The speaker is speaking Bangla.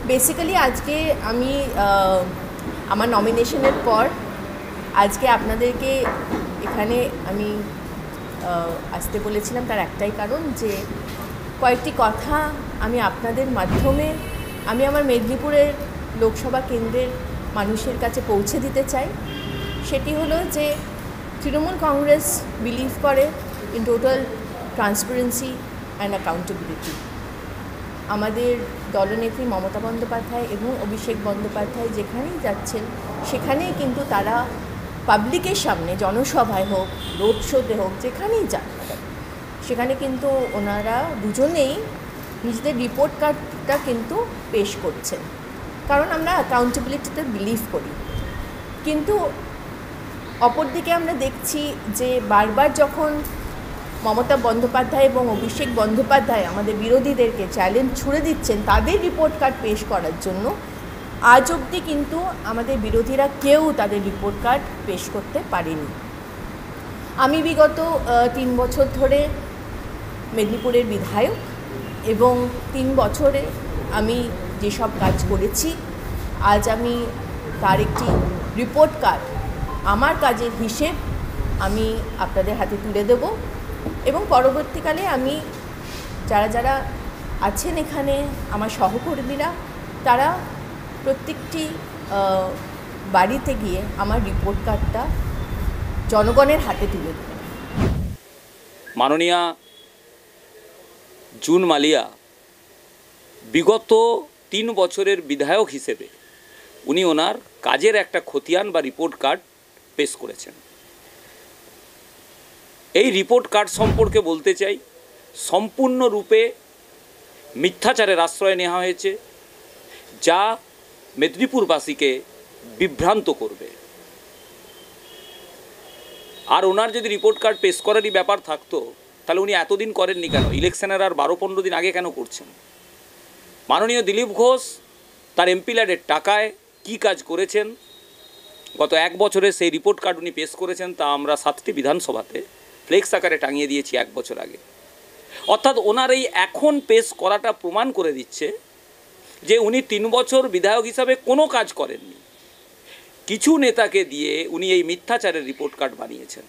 বেসিক্যালি আজকে আমি আমার নমিনেশনের পর আজকে আপনাদেরকে এখানে আমি আসতে বলেছিলাম, তার একটাই কারণ যে কয়েকটি কথা আমি আপনাদের মাধ্যমে আমি আমার মেদিনীপুরের লোকসভা কেন্দ্রের মানুষের কাছে পৌঁছে দিতে চাই। সেটি হলো যে তৃণমূল কংগ্রেস বিলিভ করে in total transparency and accountability. আমাদের দলনেত্রী মমতা বন্দ্যোপাধ্যায় এবং অভিষেক বন্দ্যোপাধ্যায় যেখানেই যাচ্ছেন সেখানেই কিন্তু তারা পাবলিকের সামনে, জনসভায় হোক, রোড শোতে হোক, যেখানেই যান সেখানে কিন্তু ওনারা দুজনেই নিজেদের রিপোর্ট কার্ডটা কিন্তু পেশ করছেন, কারণ আমরা অ্যাকাউন্টেবিলিটিতে বিলিভ করি। কিন্তু অপরদিকে আমরা দেখছি যে বারবার যখন মমতা বন্দ্যোপাধ্যায় এবং অভিষেক বন্দ্যোপাধ্যায় আমাদের বিরোধীদেরকে চ্যালেঞ্জ ছুড়ে দিচ্ছেন তাদের রিপোর্ট কার্ড পেশ করার জন্য, আজ অবধি কিন্তু আমাদের বিরোধীরা কেউ তাদের রিপোর্ট কার্ড পেশ করতে পারেনি। আমি বিগত 3 বছর ধরে মেদিনীপুরের বিধায়ক এবং 3 বছরে আমি যেসব কাজ করেছি আজ আমি তার একটি রিপোর্ট কার্ড, আমার কাজের হিসেব আমি আপনাদের হাতে তুলে দেব এবং পরবর্তীকালে আমি যারা যারা আছেন এখানে আমার সহকর্মীরা, তারা প্রত্যেকটি বাড়িতে গিয়ে আমার রিপোর্ট কার্ডটা জনগণের হাতে তুলে দেবেন। মাননীয়া জুন মালিয়া বিগত 3 বছরের বিধায়ক হিসেবে উনি ওনার কাজের একটা খতিয়ান বা রিপোর্ট কার্ড পেশ করেছেন। এই রিপোর্ট কার্ড সম্পর্কে বলতে চাই, সম্পূর্ণরূপে মিথ্যাচারের আশ্রয় নেওয়া হয়েছে, যা মেদিনীপুরবাসীকে বিভ্রান্ত করবে। আর ওনার যদি রিপোর্ট কার্ড পেশ করারই ব্যাপার থাকতো তাহলে উনি এতদিন করেননি কেন? ইলেকশনের আর 12-15 দিন আগে কেন করছেন? মাননীয় দিলীপ ঘোষ তার এমপি ল্যাডের টাকায় কী কাজ করেছেন গত 1 বছরে সেই রিপোর্ট কার্ড উনি পেশ করেছেন, তা আমরা 7টি বিধানসভাতে ফ্লেক্স আকারে টাঙিয়ে দিয়েছি 1 বছর আগে। অর্থাৎ ওনার এই এখন পেশ করাটা প্রমাণ করে দিচ্ছে যে উনি 3 বছর বিধায়ক হিসাবে কোনো কাজ করেননি। কিছু নেতাকে দিয়ে উনি এই মিথ্যাচারের রিপোর্ট কার্ড বানিয়েছেন।